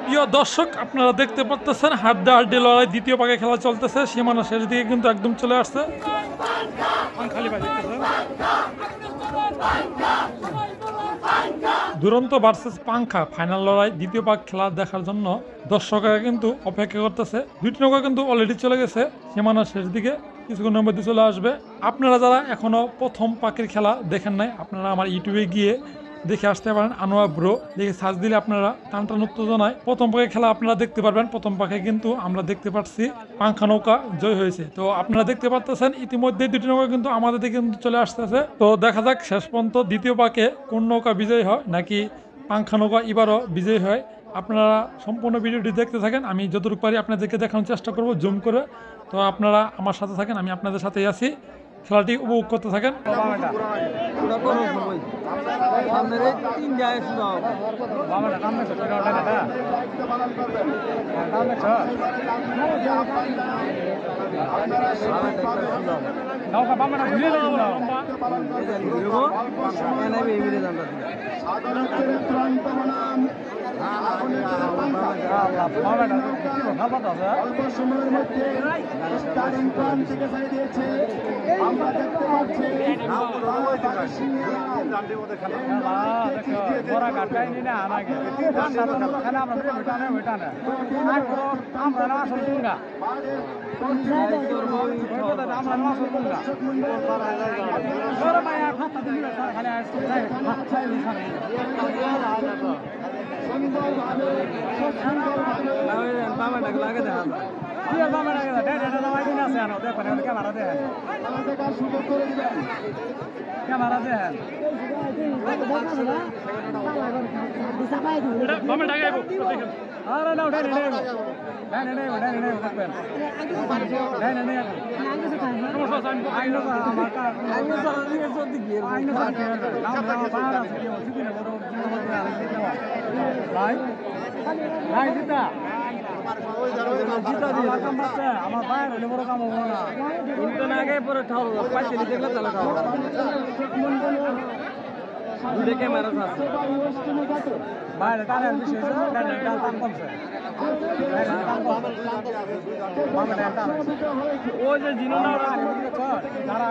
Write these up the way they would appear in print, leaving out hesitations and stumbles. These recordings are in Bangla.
প্রিয় দর্শক, আপনারা দেখতে পাচ্ছেন হাড্ডাহাড্ডি লড়াই দ্বিতীয় পাকে খেলা চলতেছে। সীমানা শেষ দিকে কিন্তু একদম চলে আসছে। দুরন্ত ভার্সেস পাংখা ফাইনাল লড়াই দ্বিতীয় পাক খেলা দেখার জন্য দর্শকরা কিন্তু অপেক্ষা করতেছে। দুইটি নৌকা কিন্তু অলরেডি চলে গেছে, সীমানা শেষ দিকে কিছুক্ষণের মধ্যে চলে আসবে। আপনারা যারা এখনো প্রথম পাকের খেলা দেখেন নাই, আপনারা আমার ইউটিউবে গিয়ে দেখে আসতে পারেন। আনোয়ার ব্রো দেখে সার্চ দিলে আপনারা টানটান উত্তেজনায় প্রথম পাকের খেলা আপনারা দেখতে পারবেন। প্রথম পাকে কিন্তু আমরা দেখতে পাচ্ছি পাংখা নৌকা জয় হয়েছে। তো আপনারা দেখতে পাচ্ছেন ইতিমধ্যে দুটি নৌকা কিন্তু আমাদের দিকে কিন্তু চলে আসতেছে। তো দেখা যাক শেষ পর্যন্ত দ্বিতীয় পাকে কোন নৌকা বিজয়ী হয় নাকি পাংখা নৌকা এবারও বিজয়ী হয়। আপনারা সম্পূর্ণ ভিডিওটি দেখতে থাকেন, আমি যতটুকু পারি আপনাদেরকে দেখানোর চেষ্টা করব জুম করে। তো আপনারা আমার সাথে থাকেন, আমি আপনাদের সাথেই আছি, খেলাটি উপভোগ করতে থাকেন। অল্প সময়ের মধ্যে স্টারিং প্ল্যান থেকে সাইড দিয়েছে। আমরা দেখতে পাচ্ছি আমার বাইরে হলে বড় কাম হবো না, কিন্তু আগে পরে ঠাউর পাইতে দেখলে তাহলে ঠাউর দেখে মারা যাচ্ছে বাইরে টানে বেশি ডাল দাম কমছে। ওই যে জিনো না যারা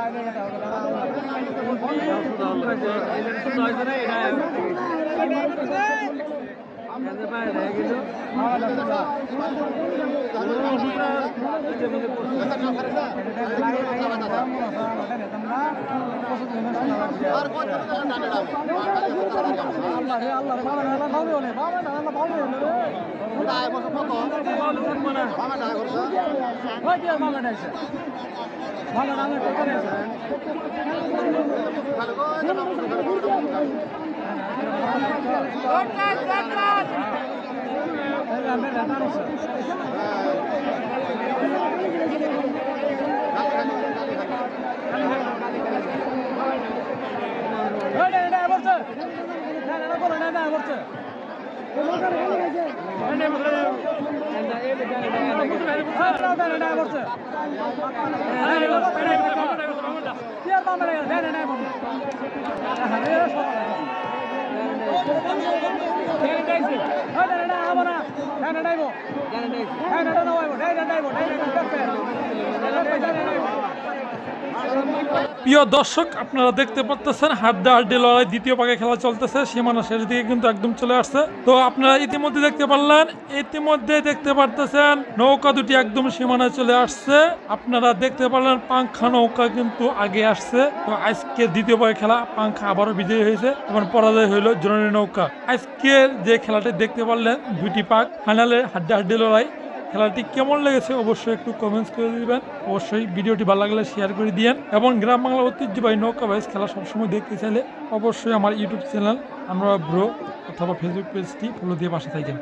প্রিয় দর্শক, আপনারা দেখতে পাচ্ছেন হাড্ডাহাড্ডি লড়াই দ্বিতীয় পাকে খেলা চলতেছে। সীমানা শেষ দিকে কিন্তু একদম চলে আসছে। তো আপনারা ইতিমধ্যে দেখতে পারতেছেন নৌকা দুটি একদম সীমানায় চলে আসছে। আপনারা দেখতে পারলেন পাংখা নৌকা কিন্তু আগে আসছে। তো আজকে দ্বিতীয় পাকে খেলা পাংখা আবারও বিজয়ী হয়েছে এবং পরাজয় হইল জননী নৌকা। আজকের যে খেলাটি দেখতে পারলেন দুইটি পাক ফাইনালে হাড্ডাহাড্ডি লড়াই, খেলাটি কেমন লেগেছে অবশ্যই একটু কমেন্টস করে দিবেন। অবশ্যই ভিডিওটি ভালো লাগলে শেয়ার করে দিয়েন এবং গ্রাম বাংলা ঐতিহ্যবাহী নৌকা বাইচ খেলা সবসময় দেখতে চাইলে অবশ্যই আমার ইউটিউব চ্যানেল আনোয়ার ব্রো অথবা ফেসবুক পেজটি ফলো দিয়ে পাশে থাকেন।